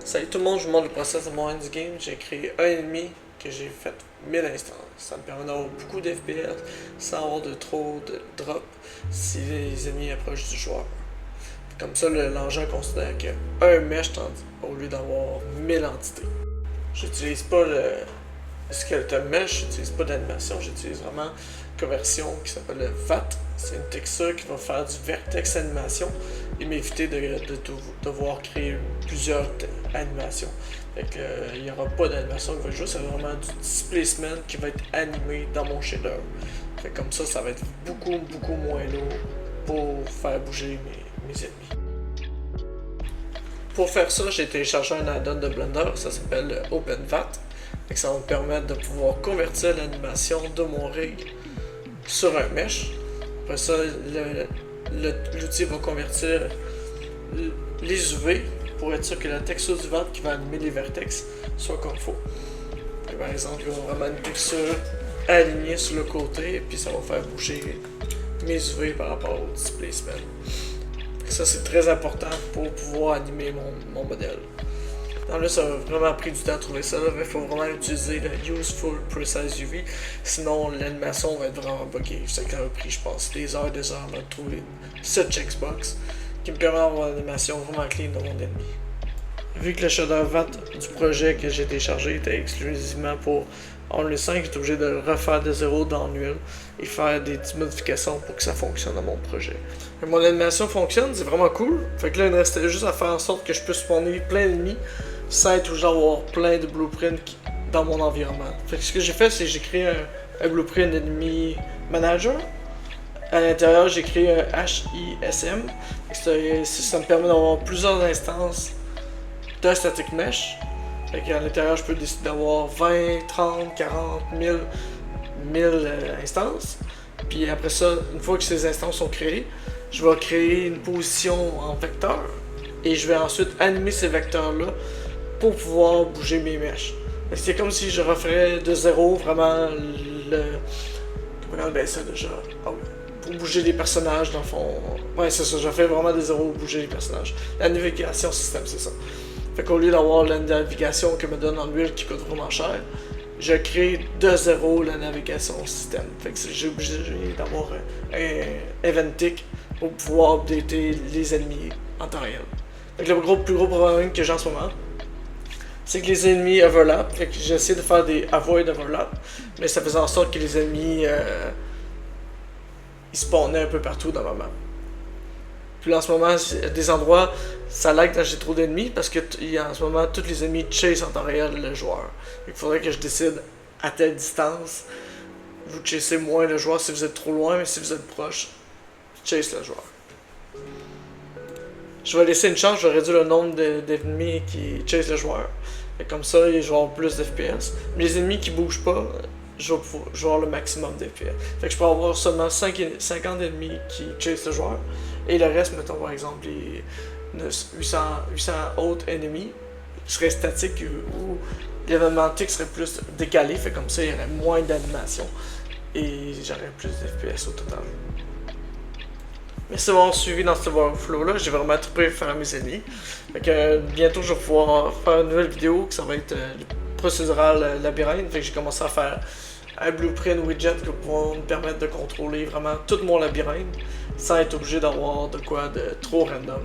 Salut tout le monde, je vous montre le process de mon endgame. J'ai créé un ennemi que j'ai fait 1000 instances. Ça me permet d'avoir beaucoup d'FPS sans avoir de trop de drop si les ennemis approchent du joueur. Comme ça, l'engin considère qu'un mesh au lieu d'avoir 1000 entités. J'utilise pas le skeleton mesh, j'utilise pas d'animation, j'utilise vraiment une conversion qui s'appelle le VAT. C'est une texture qui va faire du vertex animation et m'éviter de devoir créer plusieurs animations. Fait que, il n'y aura pas d'animation qui va jouer, c'est vraiment du displacement qui va être animé dans mon shader. Fait que comme ça va être beaucoup moins lourd pour faire bouger mes ennemis. Pour faire ça, j'ai téléchargé un add-on de Blender, ça s'appelle OpenVAT. Fait que ça va me permettre de pouvoir convertir l'animation de mon rig sur un mesh. Après ça, l'outil va convertir les UV pour être sûr que la texture du VAT qui va animer les vertex soit comme il faut. Par exemple, il y aura vraiment une texture alignée sur le côté, puis ça va faire bouger mes UV par rapport au displacement. Ça, c'est très important pour pouvoir animer mon modèle. Donc là, ça a vraiment pris du temps à trouver ça, mais il faut vraiment utiliser le Useful Precise UV, sinon l'animation va être vraiment buggée. C'est ça qui a pris, je pense, des heures à trouver ce checkbox qui me permet d'avoir une animation vraiment clean de mon ennemi. Vu que le shader VAT du projet que j'ai téléchargé était exclusivement pour Only 5, j'étais obligé de le refaire de zéro dans Unreal et faire des petites modifications pour que ça fonctionne dans mon projet. Mais mon animation fonctionne, c'est vraiment cool. Fait que là, il me restait juste à faire en sorte que je puisse spawner plein d'ennemis sans être obligé d'avoir plein de blueprints dans mon environnement. Fait que ce que j'ai fait, c'est que j'ai créé un blueprint d'ennemi manager. À l'intérieur, j'ai créé un HISM. Ça me permet d'avoir plusieurs instances de static mesh. Fait qu'à l'intérieur, je peux décider d'avoir 20, 30, 40, 1000 instances. Puis après ça, une fois que ces instances sont créées, je vais créer une position en vecteur. Et je vais ensuite animer ces vecteurs-là pour pouvoir bouger mes mèches. C'est comme si je referais de zéro vraiment le... Comment on appelle ça déjà? Ah oui. Pour bouger les personnages dans le fond. Ouais, c'est ça, je fais vraiment de zéro pour bouger les personnages. La navigation système, c'est ça. Fait qu'au lieu d'avoir la navigation que me donne Unreal qui coûte vraiment cher, je crée de zéro la navigation système. Fait que j'ai obligé d'avoir un eventic pour pouvoir updater les ennemis en temps réel. Fait que le plus gros problème que j'ai en ce moment, c'est que les ennemis overlap. Fait que j'essaie de faire des avoid overlap, mais ça faisait en sorte que les ennemis ils spawnaient un peu partout dans ma map. Puis en ce moment, des endroits, ça lag quand j'ai trop d'ennemis parce que en ce moment, tous les ennemis chase en temps réel le joueur. Il faudrait que je décide à telle distance. Vous chassez moins le joueur si vous êtes trop loin, mais si vous êtes proche, chase le joueur. Je vais laisser une chance, je vais réduire le nombre d'ennemis qui chase le joueur. Et comme ça, je vais avoir plus d'FPS. Mais les ennemis qui bougent pas, je vais avoir le maximum d'FPS. Fait que je peux avoir seulement 50 ennemis qui chase le joueur. Et le reste, mettons par exemple les 800 autres ennemis seraient statiques ou l'événement tick serait plus décalé. Fait comme ça, il y aurait moins d'animation. Et j'aurais plus d'FPS au total. Merci d'avoir suivi dans ce workflow là, j'ai vraiment trippé faire mes ennemis. Fait que bientôt je vais pouvoir faire une nouvelle vidéo que ça va être procédural labyrinthe. Fait que j'ai commencé à faire un blueprint widget qui va pouvoir me permettre de contrôler vraiment tout mon labyrinthe sans être obligé d'avoir de quoi de trop random.